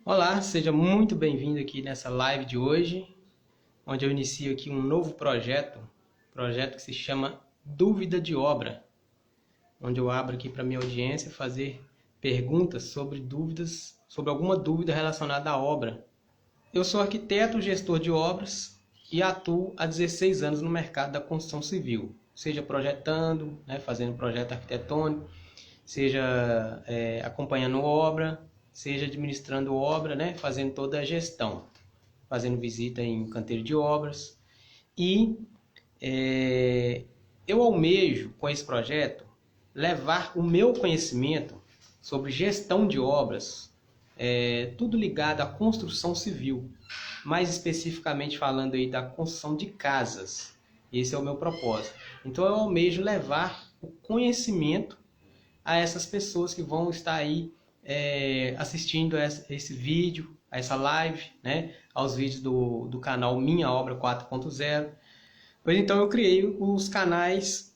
Olá, seja muito bem-vindo aqui nessa live de hoje, onde eu inicio aqui um novo projeto que se chama Dúvida de Obra, onde eu abro aqui para minha audiência fazer perguntas sobre dúvidas, sobre alguma dúvida relacionada à obra. Eu sou arquiteto, gestor de obras e atuo há 16 anos no mercado da construção civil, seja projetando, fazendo projeto arquitetônico, seja acompanhando obra, seja administrando obra, fazendo toda a gestão, fazendo visita em canteiro de obras. E é, eu almejo, com esse projeto, levar o meu conhecimento sobre gestão de obras, tudo ligado à construção civil, mais especificamente falando aí da construção de casas. Esse é o meu propósito. Então eu almejo levar o conhecimento a essas pessoas que vão estar aí assistindo esse vídeo, a essa live, aos vídeos do canal Minha Obra 4.0. Pois então eu criei os canais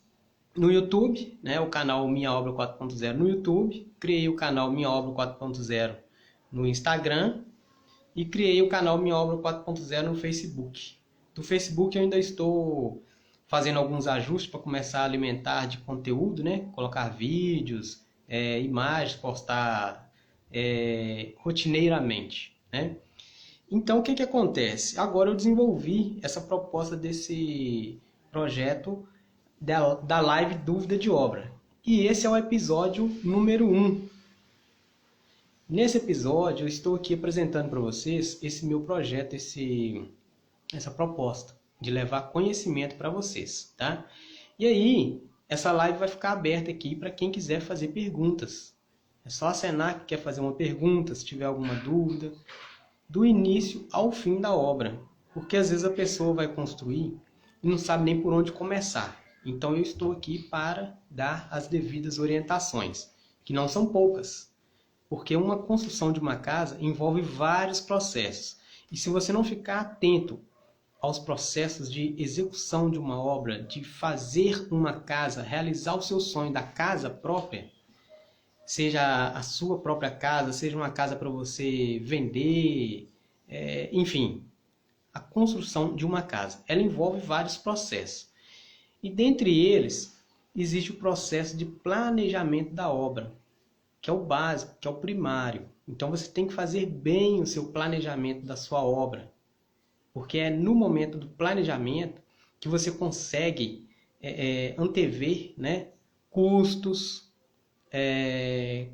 no YouTube, o canal Minha Obra 4.0 no YouTube, criei o canal Minha Obra 4.0 no Instagram e criei o canal Minha Obra 4.0 no Facebook. Do Facebook eu ainda estou fazendo alguns ajustes para começar a alimentar de conteúdo, colocar vídeos, imagens, postar rotineiramente. Então o que acontece? Agora eu desenvolvi essa proposta desse projeto da live Dúvida de Obra. E esse é o episódio número 1. Nesse episódio eu estou aqui apresentando para vocês esse meu projeto, essa proposta de levar conhecimento para vocês, tá? E aí, essa live vai ficar aberta aqui para quem quiser fazer perguntas. É só acenar que quer fazer uma pergunta, se tiver alguma dúvida, do início ao fim da obra. Porque às vezes a pessoa vai construir e não sabe nem por onde começar. Então eu estou aqui para dar as devidas orientações, que não são poucas. Porque uma construção de uma casa envolve vários processos. E se você não ficar atento aos processos de execução de uma obra, de fazer uma casa, realizar o seu sonho da casa própria, seja a sua própria casa, seja uma casa para você vender, enfim, a construção de uma casa, ela envolve vários processos. E dentre eles, existe o processo de planejamento da obra, que é o básico, que é o primário. Então você tem que fazer bem o seu planejamento da sua obra, porque é no momento do planejamento que você consegue antever, custos,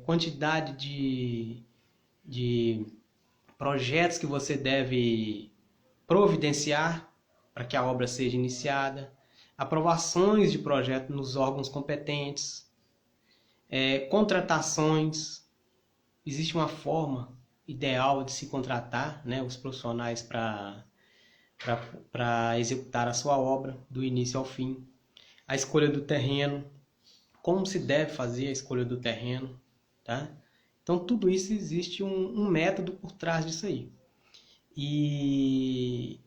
quantidade de projetos que você deve providenciar para que a obra seja iniciada, aprovações de projeto nos órgãos competentes, contratações. Existe uma forma ideal de se contratar, os profissionais para executar a sua obra do início ao fim. A escolha do terreno, como se deve fazer a escolha do terreno, tá? Então tudo isso existe um método por trás disso aí. E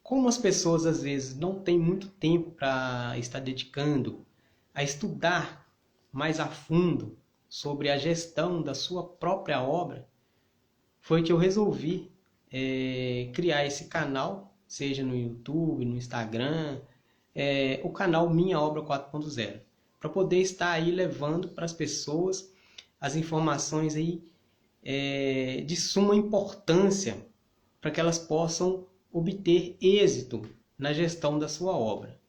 como as pessoas às vezes não têm muito tempo para estar dedicando a estudar mais a fundo sobre a gestão da sua própria obra, foi que eu resolvi criar esse canal, seja no YouTube, no Instagram, o canal Minha Obra 4.0, para poder estar aí levando para as pessoas as informações aí de suma importância para que elas possam obter êxito na gestão da sua obra.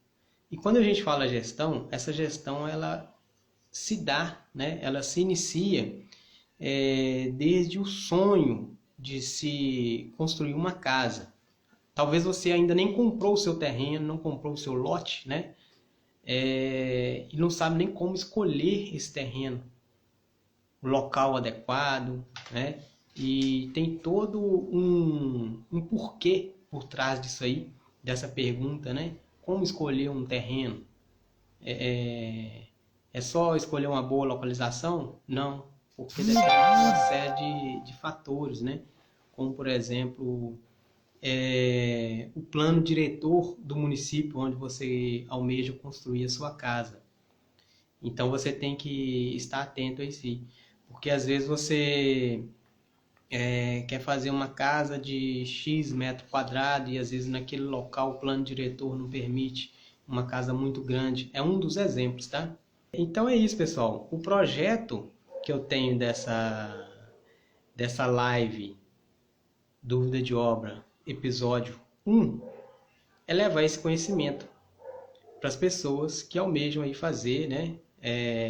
E quando a gente fala gestão, essa gestão ela se dá, ela se inicia desde o sonho de se construir uma casa. Talvez você ainda nem comprou o seu terreno, não comprou o seu lote, e não sabe nem como escolher esse terreno, o local adequado, e tem todo um porquê por trás disso aí, dessa pergunta, como escolher um terreno? É só escolher uma boa localização? Não, porque depende de uma série de fatores, como por exemplo o plano diretor do município onde você almeja construir a sua casa. Então você tem que estar atento a isso, porque às vezes você quer fazer uma casa de X metro quadrado e às vezes naquele local o plano diretor não permite uma casa muito grande. É um dos exemplos, tá? Então é isso, pessoal. O projeto que eu tenho dessa live Dúvida de Obra, episódio 1, é levar esse conhecimento para as pessoas que almejam aí fazer, né,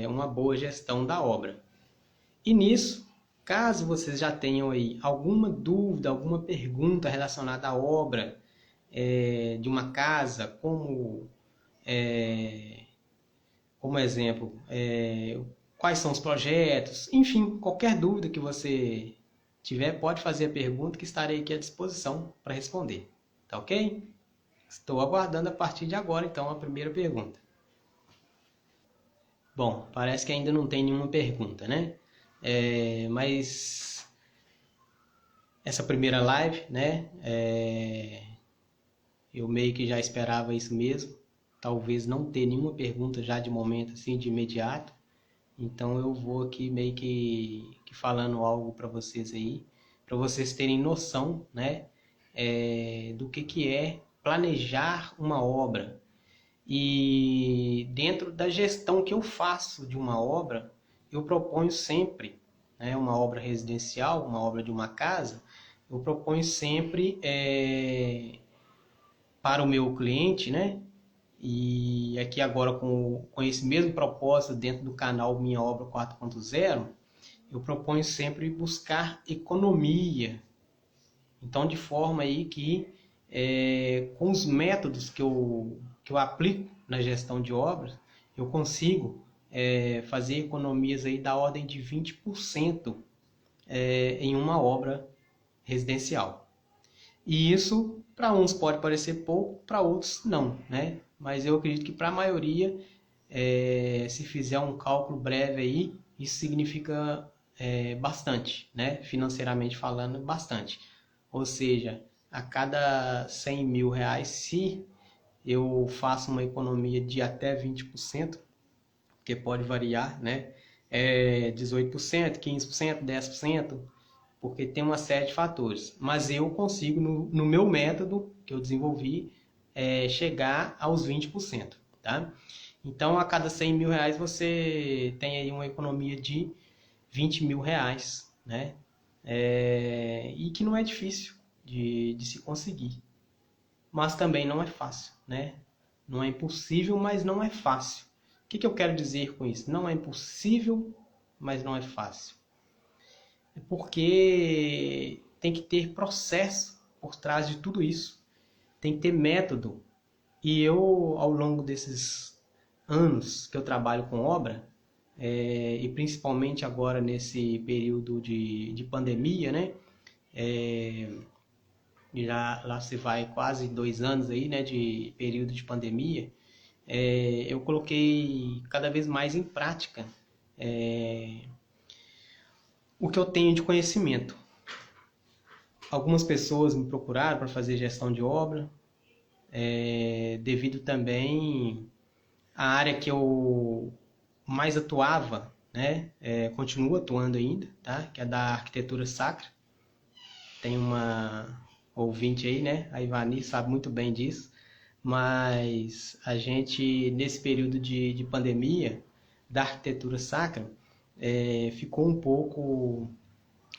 uma boa gestão da obra. E nisso, caso vocês já tenham aí alguma dúvida, alguma pergunta relacionada à obra de uma casa, como exemplo, quais são os projetos, enfim, qualquer dúvida que você tiver, pode fazer a pergunta que estarei aqui à disposição para responder. Tá ok? Estou aguardando a partir de agora, então, a primeira pergunta. Bom, parece que ainda não tem nenhuma pergunta, né? Mas essa primeira live, né? Eu meio que já esperava isso mesmo. Talvez não ter nenhuma pergunta já de momento, assim, de imediato. Então eu vou aqui meio que falando algo para vocês aí, para vocês terem noção, né? Do que é planejar uma obra. E dentro da gestão que eu faço de uma obra, eu proponho sempre, né, uma obra residencial, uma obra de uma casa, eu proponho sempre para o meu cliente, né? E aqui agora com esse mesmo propósito dentro do canal Minha Obra 4.0, eu proponho sempre buscar economia. Então, de forma aí que com os métodos que eu aplico na gestão de obras, eu consigo fazer economias aí da ordem de 20% em uma obra residencial. E isso, para uns pode parecer pouco, para outros não, né? Mas eu acredito que para a maioria, se fizer um cálculo breve aí, isso significa bastante, né? Financeiramente falando, bastante. Ou seja, a cada 100 mil reais, se eu faço uma economia de até 20%, que pode variar, né? 18%, 15%, 10%, porque tem uma série de fatores. Mas eu consigo, no meu método que eu desenvolvi, chegar aos 20%, tá? Então, a cada 100 mil reais, você tem aí uma economia de 20 mil reais, né? E que não é difícil de se conseguir. Mas também não é fácil, né? Não é impossível, mas não é fácil. O que eu quero dizer com isso? Não é impossível, mas não é fácil. É porque tem que ter processo por trás de tudo isso. Tem que ter método. E eu, ao longo desses anos que eu trabalho com obra, e principalmente agora nesse período de pandemia, né? Lá se vai quase 2 anos aí, né, de período de pandemia, eu coloquei cada vez mais em prática o que eu tenho de conhecimento. Algumas pessoas me procuraram para fazer gestão de obra, devido também à área que eu mais atuava, né, continuo atuando ainda, tá? Que é da arquitetura sacra. Tem uma ouvinte aí, né? A Ivani sabe muito bem disso. Mas a gente, nesse período de pandemia da arquitetura sacra, ficou um pouco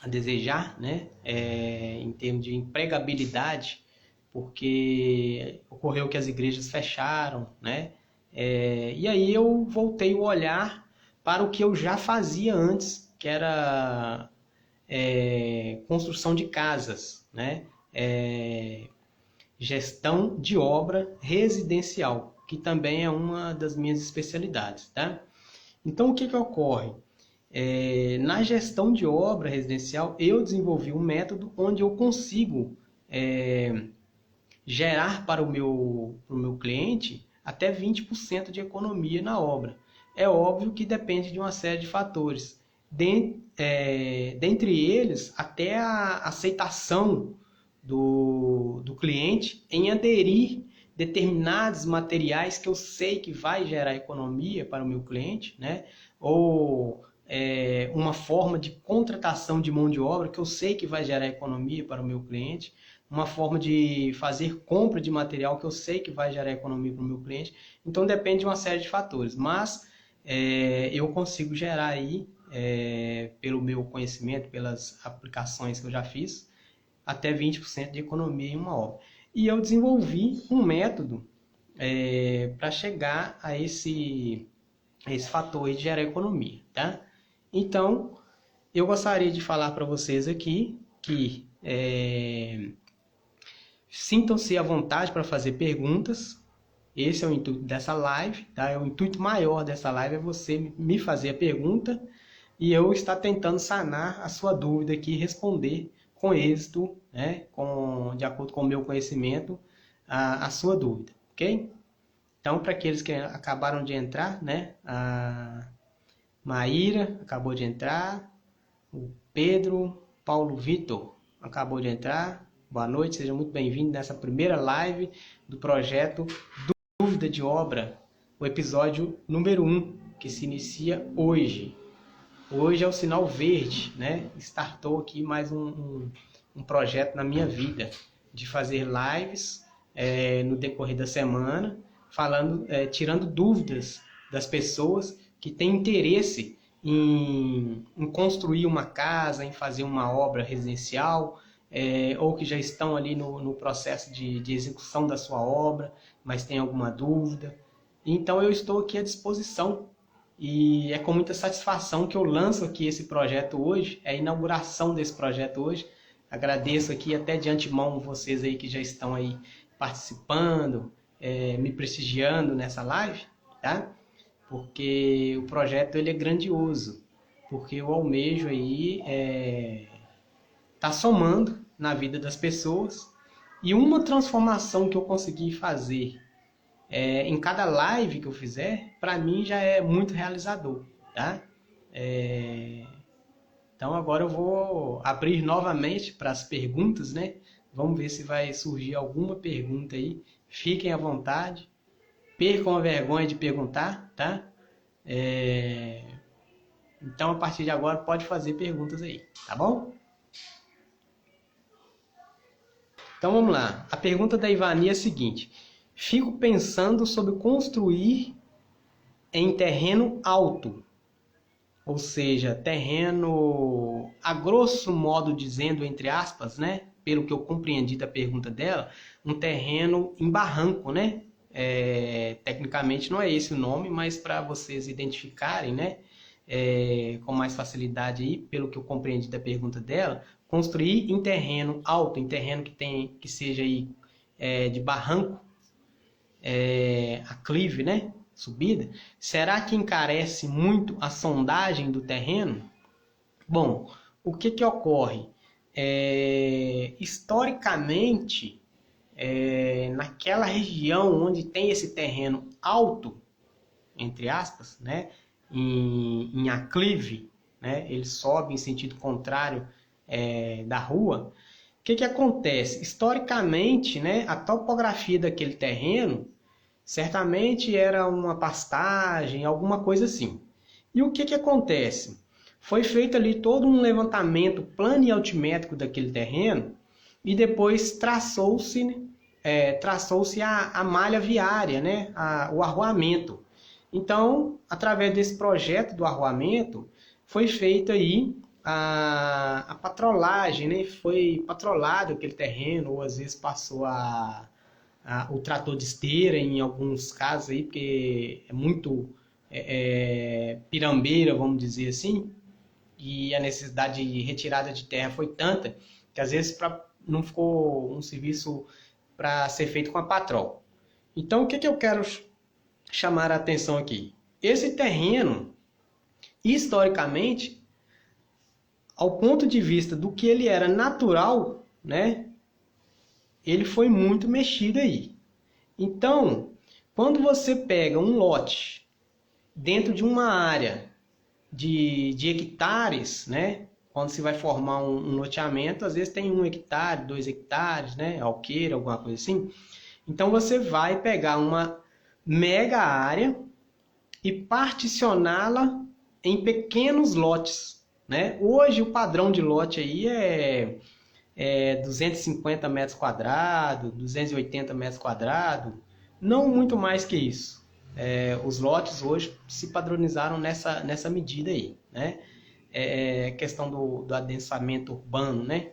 a desejar, né? Em termos de empregabilidade, porque ocorreu que as igrejas fecharam, né? E aí eu voltei o olhar para o que eu já fazia antes, que era construção de casas, né? Gestão de obra residencial, que também é uma das minhas especialidades, tá? Então, o que ocorre? Na gestão de obra residencial, eu desenvolvi um método onde eu consigo gerar para o meu cliente até 20% de economia na obra. É óbvio que depende de uma série de fatores. Dentre eles, até a aceitação do cliente em aderir determinados materiais que eu sei que vai gerar economia para o meu cliente, né? Ou uma forma de contratação de mão de obra que eu sei que vai gerar economia para o meu cliente, uma forma de fazer compra de material que eu sei que vai gerar economia para o meu cliente. Então depende de uma série de fatores, mas eu consigo gerar aí, pelo meu conhecimento, pelas aplicações que eu já fiz, até 20% de economia em uma obra. E eu desenvolvi um método para chegar a esse fator de gerar economia, tá? Então, eu gostaria de falar para vocês aqui que sintam-se à vontade para fazer perguntas. Esse é o intuito dessa live, tá? O intuito maior dessa live é você me fazer a pergunta e eu estar tentando sanar a sua dúvida aqui e responder com êxito, né? De acordo com o meu conhecimento, a sua dúvida, ok? Então, para aqueles que acabaram de entrar, né? A Maíra acabou de entrar, o Pedro, Paulo Vitor acabou de entrar. Boa noite, seja muito bem-vindo nessa primeira live do projeto Dúvida de Obra, o episódio número 1, que se inicia hoje. Hoje é o sinal verde, né? Startou aqui mais um projeto na minha vida, de fazer lives no decorrer da semana, falando, tirando dúvidas das pessoas que têm interesse em construir uma casa, em fazer uma obra residencial, ou que já estão ali no processo de execução da sua obra, mas tem alguma dúvida. Então eu estou aqui à disposição e é com muita satisfação que eu lanço aqui esse projeto hoje, é a inauguração desse projeto hoje. Agradeço aqui até de antemão vocês aí que já estão aí participando, me prestigiando nessa live, tá? Porque o projeto ele é grandioso, porque eu almejo aí tá somando na vida das pessoas, e uma transformação que eu consegui fazer em cada live que eu fizer, para mim já é muito realizador, tá? Então agora eu vou abrir novamente para as perguntas, né? Vamos ver se vai surgir alguma pergunta aí. Fiquem à vontade, percam a vergonha de perguntar, tá? Então a partir de agora pode fazer perguntas aí, tá bom? Então vamos lá. A pergunta da Ivani é a seguinte: fico pensando sobre construir em terreno alto, ou seja, terreno, a grosso modo dizendo, entre aspas, né? Pelo que eu compreendi da pergunta dela, um terreno em barranco, né? Tecnicamente não é esse o nome, mas para vocês identificarem, né? Com mais facilidade aí, pelo que eu compreendi da pergunta dela, construir em terreno alto, em terreno que seja aí de barranco, aclive, né? Subida, será que encarece muito a sondagem do terreno? Bom, o que ocorre? Historicamente, naquela região onde tem esse terreno alto, entre aspas, né, em aclive, né, ele sobe em sentido contrário da rua, o que acontece? Historicamente, né, a topografia daquele terreno certamente era uma pastagem, alguma coisa assim. E o que acontece? Foi feito ali todo um levantamento plano e altimétrico daquele terreno e depois traçou-se a malha viária, né? O arruamento. Então, através desse projeto do arruamento, foi feita aí a patrolagem, né? Foi patrolado aquele terreno, ou às vezes passou o trator de esteira em alguns casos aí, porque é muito pirambeira, vamos dizer assim, e a necessidade de retirada de terra foi tanta que às vezes não ficou um serviço para ser feito com a patrol. Então o que eu quero chamar a atenção aqui? Esse terreno, historicamente, ao ponto de vista do que ele era natural, né? Ele foi muito mexido aí. Então, quando você pega um lote dentro de uma área de hectares, né? Quando se vai formar um loteamento, às vezes tem 1 hectare, 2 hectares, né? Alqueira, alguma coisa assim. Então você vai pegar uma mega área e particioná-la em pequenos lotes, né? Hoje o padrão de lote aí é 250 metros quadrados, 280 metros quadrados, não muito mais que isso. Os lotes hoje se padronizaram nessa medida aí, né? Questão do adensamento urbano, né?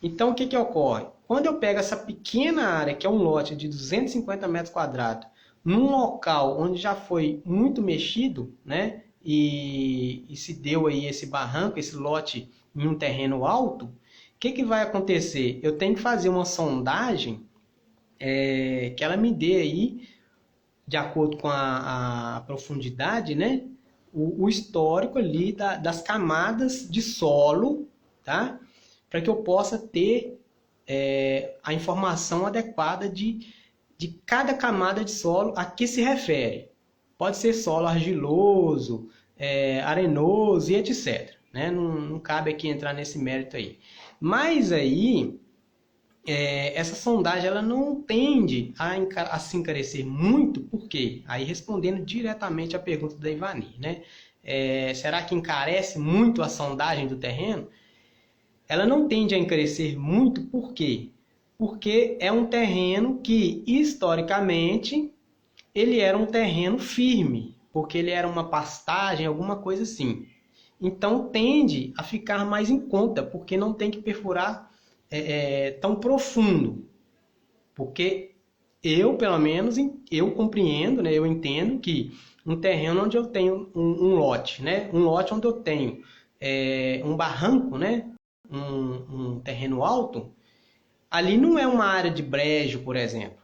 Então, o que ocorre? Quando eu pego essa pequena área, que é um lote de 250 metros quadrados, num local onde já foi muito mexido, né? E se deu aí esse barranco, esse lote em um terreno alto, o que vai acontecer? Eu tenho que fazer uma sondagem que ela me dê aí, de acordo com a profundidade, né? O histórico ali das camadas de solo, tá? Para que eu possa ter a informação adequada de cada camada de solo a que se refere. Pode ser solo argiloso, arenoso e etc. Né? Não cabe aqui entrar nesse mérito aí. Mas aí, essa sondagem ela não tende a se encarecer muito, porque, aí respondendo diretamente à pergunta da Ivani, né? Será que encarece muito a sondagem do terreno? Ela não tende a encarecer muito, por quê? Porque é um terreno que, historicamente, ele era um terreno firme, porque ele era uma pastagem, alguma coisa assim. Então, tende a ficar mais em conta, porque não tem que perfurar tão profundo. Porque eu, pelo menos, eu compreendo, né, eu entendo que um terreno onde eu tenho um lote, né, um lote onde eu tenho um barranco, né, um terreno alto, ali não é uma área de brejo, por exemplo,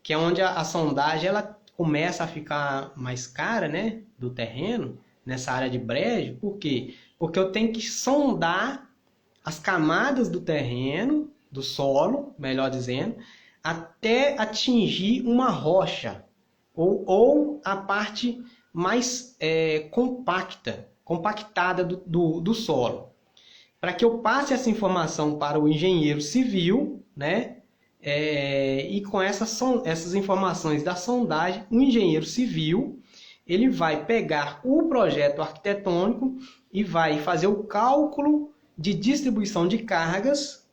que é onde a sondagem ela começa a ficar mais cara, né, do terreno, nessa área de brejo. Por quê? Porque eu tenho que sondar as camadas do terreno, do solo, melhor dizendo, até atingir uma rocha, ou a parte mais compactada do solo. Para que eu passe essa informação para o engenheiro civil, né? E com essas informações da sondagem, o engenheiro civil ele vai pegar o projeto arquitetônico e vai fazer o cálculo de distribuição de cargas,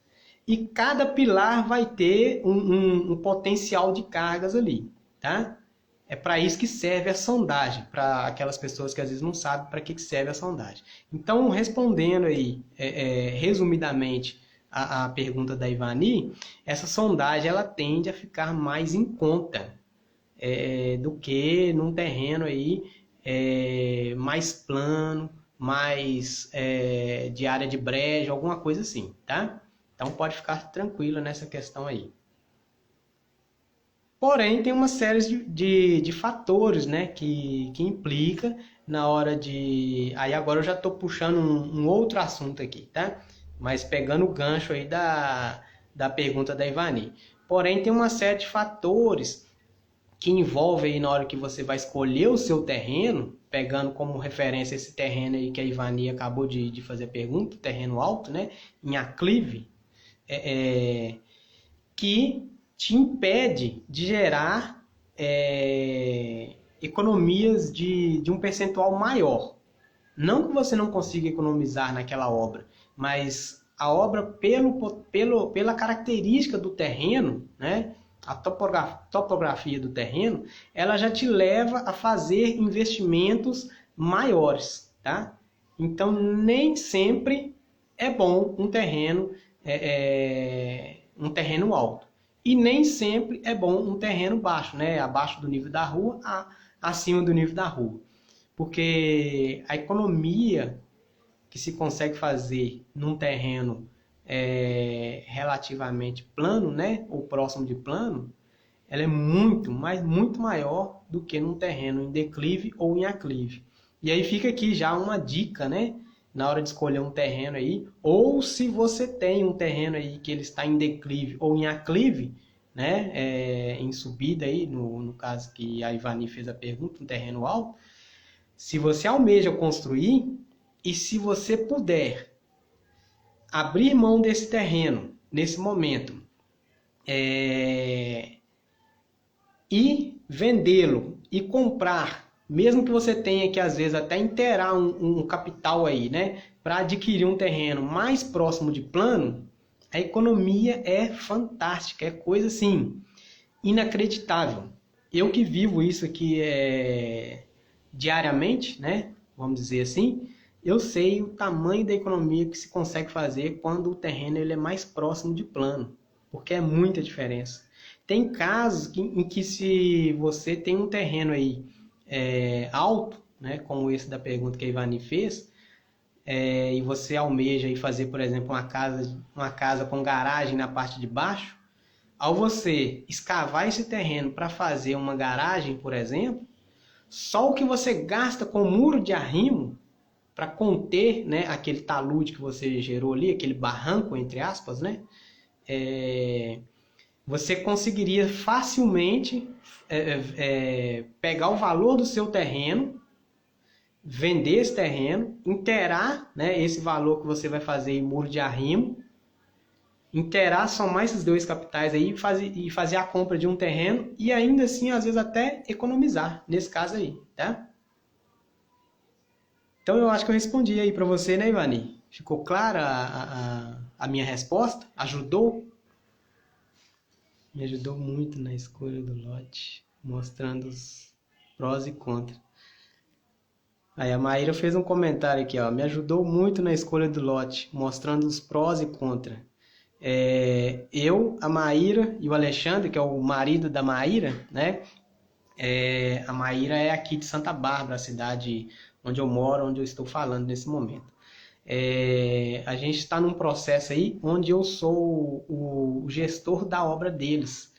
e cada pilar vai ter um potencial de cargas ali, tá? É para isso que serve a sondagem, para aquelas pessoas que às vezes não sabem para que serve a sondagem. Então, respondendo aí, resumidamente, a pergunta da Ivani, essa sondagem ela tende a ficar mais em conta do que num terreno aí, mais plano, mais de área de brejo, alguma coisa assim, tá? Então, pode ficar tranquilo nessa questão aí. Porém, tem uma série de fatores, né, que implica na hora de... Aí agora eu já estou puxando um outro assunto aqui, tá? Mas pegando o gancho aí da pergunta da Ivani. Porém, tem uma série de fatores que envolvem aí na hora que você vai escolher o seu terreno, pegando como referência esse terreno aí que a Ivani acabou de fazer a pergunta, terreno alto, né, em aclive, que te impede de gerar economias de um percentual maior. Não que você não consiga economizar naquela obra, mas a obra, pela característica do terreno, né, a topografia do terreno, ela já te leva a fazer investimentos maiores, tá? Então, nem sempre é bom um terreno alto. E nem sempre é bom um terreno baixo, né? Abaixo do nível da rua, acima do nível da rua. Porque a economia que se consegue fazer num terreno relativamente plano, né? Ou próximo de plano, ela é muito, mas muito maior do que num terreno em declive ou em aclive. E aí fica aqui já uma dica, né? Na hora de escolher um terreno aí, ou se você tem um terreno aí que ele está em declive ou em aclive, né, em subida aí, no caso que a Ivani fez a pergunta, um terreno alto, se você almeja construir, e se você puder abrir mão desse terreno nesse momento e vendê-lo e comprar mesmo que você tenha que às vezes até inteirar um capital aí, né, para adquirir um terreno mais próximo de plano, a economia é fantástica, é coisa assim inacreditável. Eu que vivo isso aqui diariamente, né, vamos dizer assim, eu sei o tamanho da economia que se consegue fazer quando o terreno ele é mais próximo de plano, porque é muita diferença. Tem casos em que se você tem um terreno aí alto, né, como esse da pergunta que a Ivani fez, e você almeja aí fazer, por exemplo, uma casa com garagem na parte de baixo, ao você escavar esse terreno para fazer uma garagem, por exemplo, só o que você gasta com o muro de arrimo para conter, né, aquele talude que você gerou ali, aquele barranco, entre aspas, né, você conseguiria facilmente pegar o valor do seu terreno, vender esse terreno, inteirar, né, esse valor que você vai fazer em muro de arrimo, inteirar, somar esses dois capitais aí e fazer a compra de um terreno e ainda assim, às vezes, até economizar, nesse caso aí, tá? Então eu acho que eu respondi aí para você, né, Ivani? Ficou clara a minha resposta? Ajudou? Me ajudou muito na escolha do lote, mostrando os prós e contras. Aí a Maíra fez um comentário aqui, ó. Me ajudou muito na escolha do lote, mostrando os prós e contras. Eu, a Maíra e o Alexandre, que é o marido da Maíra, né? A Maíra é aqui de Santa Bárbara, a cidade onde eu moro, onde eu estou falando nesse momento. A gente está num processo aí onde eu sou o gestor da obra deles.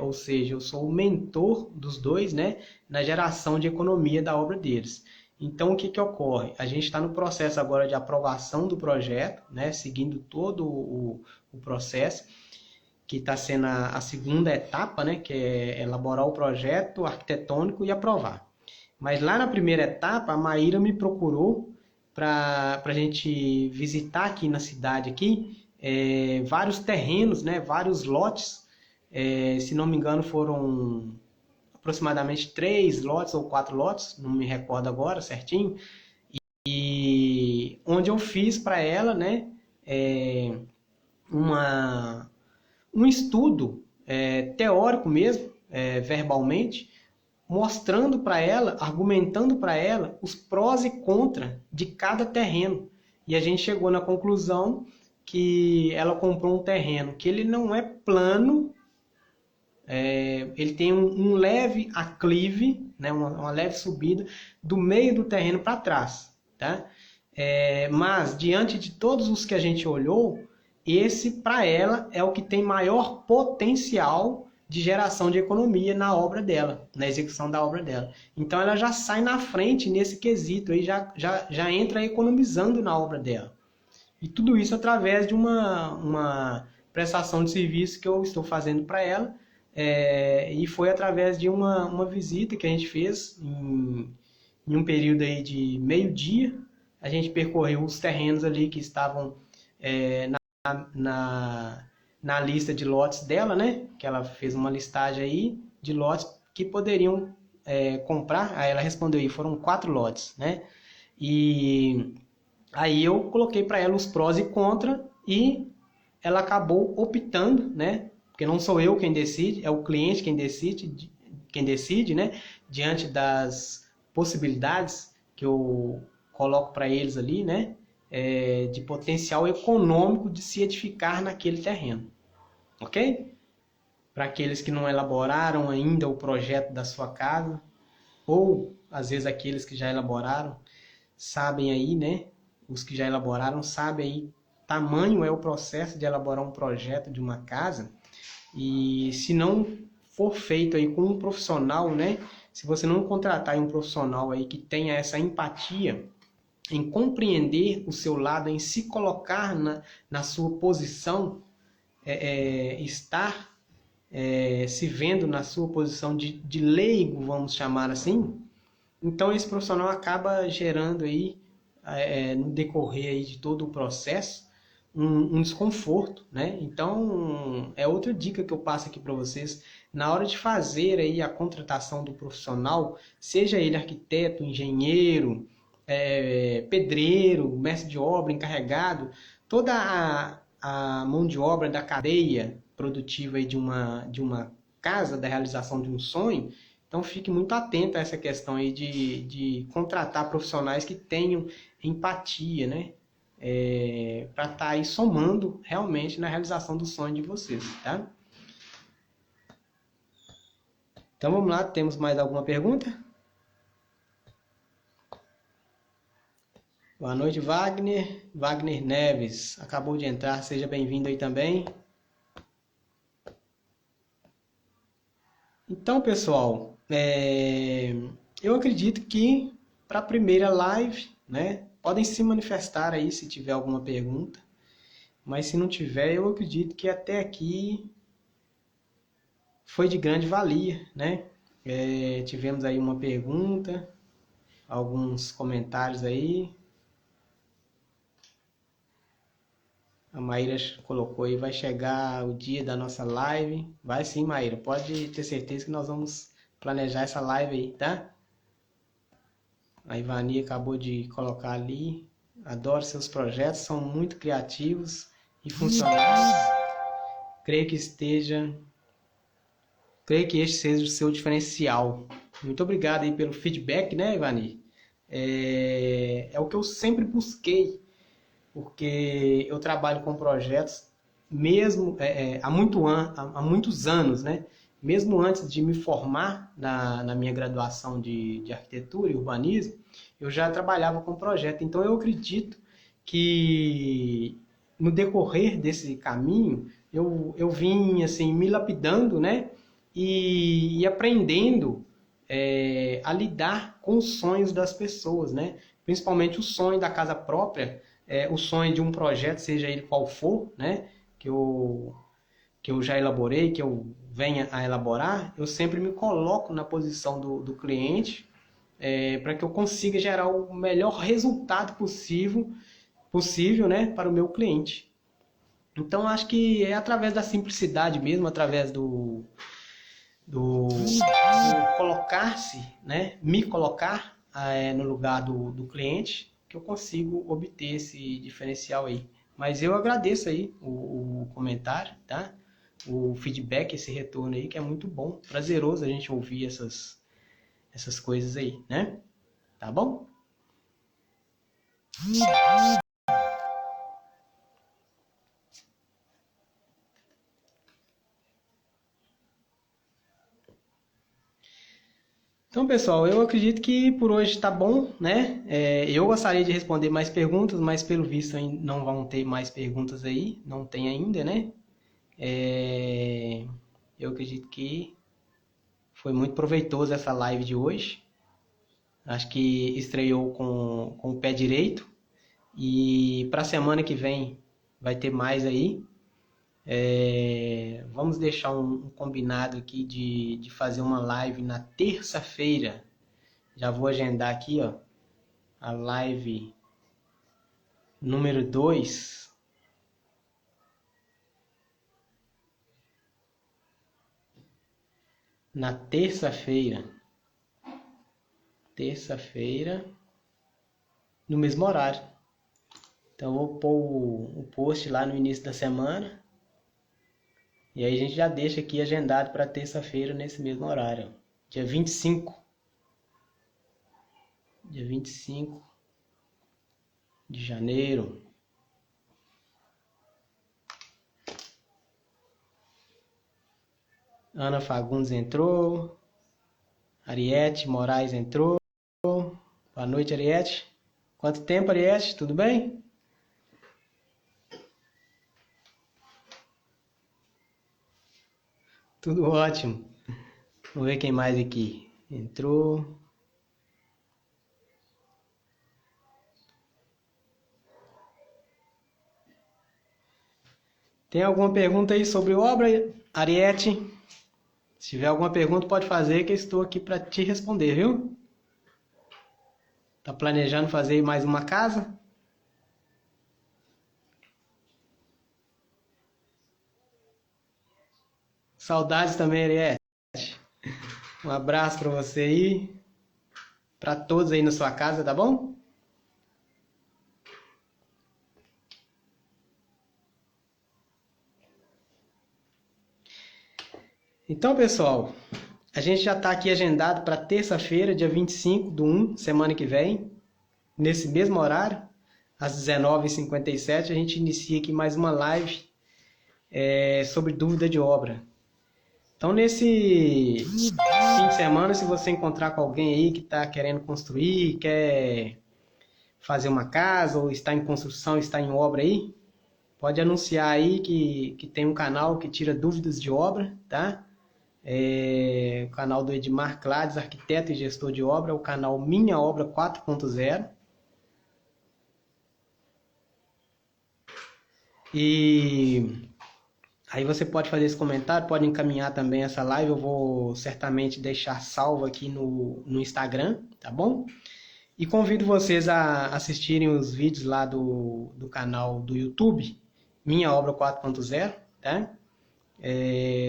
Ou seja, eu sou o mentor dos dois, né, na geração de economia da obra deles. Então, o que ocorre? A gente está no processo agora de aprovação do projeto, né, seguindo todo o processo, que está sendo a segunda etapa, né, que é elaborar o projeto arquitetônico e aprovar. Mas lá na primeira etapa, a Maíra me procurou para a gente visitar aqui na cidade aqui, vários terrenos, né, vários lotes. Se não me engano, foram aproximadamente 3 lotes ou 4 lotes, não me recordo agora certinho, e onde eu fiz para ela, né, um estudo teórico mesmo, verbalmente, mostrando para ela, argumentando para ela os prós e contras de cada terreno. E a gente chegou na conclusão que ela comprou um terreno que ele não é plano, ele tem um leve aclive, né, uma leve subida do meio do terreno para trás. Tá? Mas, diante de todos os que a gente olhou, esse, para ela, é o que tem maior potencial de geração de economia na obra dela, na execução da obra dela. Então, ela já sai na frente nesse quesito, aí já entra economizando na obra dela. E tudo isso através de uma prestação de serviço que eu estou fazendo para ela, e foi através de uma visita que a gente fez em um período aí de meio-dia. A gente percorreu os terrenos ali que estavam na lista de lotes dela, né? Que ela fez uma listagem aí de lotes que poderiam comprar. Aí ela respondeu aí, foram 4 lotes, né? E aí eu coloquei para ela os prós e contras e ela acabou optando, né? Porque não sou eu quem decide, é o cliente quem decide, né? Diante das possibilidades que eu coloco para eles ali, né? De potencial econômico de se edificar naquele terreno, ok? Para aqueles que não elaboraram ainda o projeto da sua casa, ou às vezes aqueles que já elaboraram, sabem aí, né? Os que já elaboraram sabem aí, tamanho é o processo de elaborar um projeto de uma casa, e se não for feito aí com um profissional, né? Se você não contratar um profissional aí que tenha essa empatia em compreender o seu lado, em se colocar na sua posição, estar se vendo na sua posição de leigo, vamos chamar assim, então esse profissional acaba gerando aí, no decorrer aí de todo o processo, um desconforto, né? Então, é outra dica que eu passo aqui para vocês. na hora de fazer aí a contratação do profissional, seja ele arquiteto, engenheiro, pedreiro, mestre de obra, encarregado, toda a mão de obra da cadeia produtiva aí de uma casa, da realização de um sonho. Então fique muito atento a essa questão aí de contratar profissionais que tenham empatia, né? Para estar aí somando realmente na realização do sonho de vocês, tá? Então vamos lá, temos mais alguma pergunta? Boa noite, Wagner. Wagner Neves, acabou de entrar, seja bem-vindo aí também. Então, pessoal, eu acredito que para a primeira live, né, podem se manifestar aí se tiver alguma pergunta, mas se não tiver, eu acredito que até aqui foi de grande valia, né? Tivemos aí uma pergunta, alguns comentários aí. A Maíra colocou aí, vai chegar o dia da nossa live. Vai sim, Maíra, pode ter certeza que nós vamos planejar essa live aí, tá? A Ivani acabou de colocar ali. Adoro seus projetos, são muito criativos e funcionais. Creio que este seja o seu diferencial. Muito obrigado aí pelo feedback, né, Ivani? É o que eu sempre busquei, porque eu trabalho com projetos mesmo há muitos anos, né? Mesmo antes de me formar na minha graduação de arquitetura e urbanismo, eu já trabalhava com projeto. Então eu acredito que no decorrer desse caminho eu vim assim me lapidando, né? E aprendendo a lidar com os sonhos das pessoas, né? Principalmente o sonho da casa própria, o sonho de um projeto, seja ele qual for, né? Que eu já elaborei, que eu venha a elaborar, eu sempre me coloco na posição do cliente, para que eu consiga gerar o melhor resultado possível, né, para o meu cliente. Então, acho que é através da simplicidade mesmo, através do colocar-se, né, me colocar no lugar do cliente, que eu consigo obter esse diferencial aí. Mas eu agradeço aí o comentário, tá? O feedback, esse retorno aí, que é muito bom, prazeroso a gente ouvir essas coisas aí, né? Tá bom? Então, pessoal, eu acredito que por hoje está bom, né? Eu gostaria de responder mais perguntas, mas pelo visto não vão ter mais perguntas aí, não tem ainda, né? Eu acredito que foi muito proveitoso essa live de hoje. Acho que estreou com o pé direito. E para a semana que vem vai ter mais aí. Vamos deixar um combinado aqui de fazer uma live na terça-feira. Já vou agendar aqui, ó, a live número 2. Na terça-feira. Terça-feira, no mesmo horário. Então, eu vou pôr o post lá no início da semana. E aí a gente já deixa aqui agendado para terça-feira nesse mesmo horário. Dia 25. Dia 25 de janeiro. Ana Fagundes entrou. Ariete Moraes entrou. Boa noite, Ariete. Quanto tempo, Ariete? Tudo bem? Tudo ótimo. Vamos ver quem mais aqui entrou. Tem alguma pergunta aí sobre obra, Ariete? Se tiver alguma pergunta, pode fazer que eu estou aqui para te responder, viu? Tá planejando fazer mais uma casa? Saudades também, Ariete. Um abraço para você aí, para todos aí na sua casa, tá bom? Então, pessoal, a gente já está aqui agendado para terça-feira, dia 25/1, semana que vem, nesse mesmo horário, às 19h57, a gente inicia aqui mais uma live sobre dúvida de obra. Então, nesse fim de semana, se você encontrar com alguém aí que está querendo construir, quer fazer uma casa, ou está em construção, está em obra aí, pode anunciar aí que tem um canal que tira dúvidas de obra, tá? O canal do Edmar Clades, arquiteto e gestor de obra, o canal Minha Obra 4.0. E aí você pode fazer esse comentário, pode encaminhar também essa live, eu vou certamente deixar salvo aqui no Instagram, tá bom? E convido vocês a assistirem os vídeos lá do canal do YouTube, Minha Obra 4.0, tá?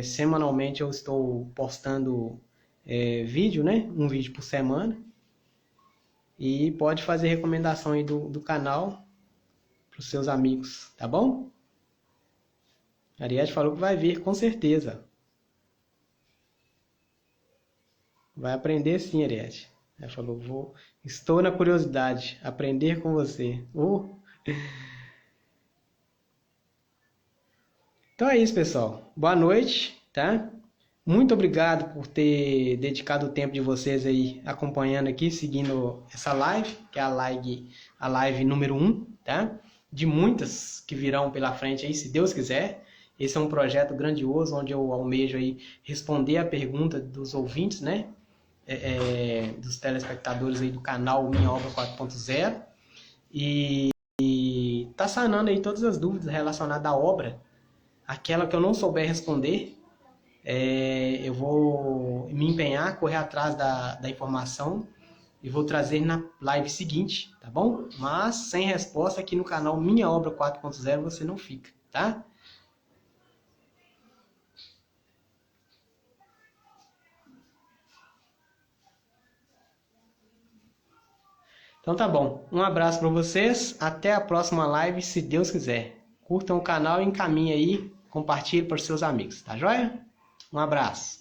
Semanalmente eu estou postando vídeo, né? Um vídeo por semana. E pode fazer recomendação aí do canal para os seus amigos, tá bom? A Ariete falou que vai vir, com certeza. Vai aprender sim, Ariete. Ela falou, estou na curiosidade, aprender com você. Então é isso, pessoal. Boa noite, tá? Muito obrigado por ter dedicado o tempo de vocês aí acompanhando aqui, seguindo essa live, que é a live número 1, tá? De muitas que virão pela frente aí, se Deus quiser. Esse é um projeto grandioso, onde eu almejo aí responder a pergunta dos ouvintes, né? Dos telespectadores aí do canal Minha Obra 4.0. E tá sanando aí todas as dúvidas relacionadas à obra. Aquela que eu não souber responder, eu vou me empenhar, correr atrás da informação e vou trazer na live seguinte, tá bom? Mas sem resposta aqui no canal Minha Obra 4.0 você não fica, tá? Então tá bom. Um abraço para vocês. Até a próxima live, se Deus quiser. Curtam o canal e encaminhem aí, compartilhem para os seus amigos, tá joia? Um abraço.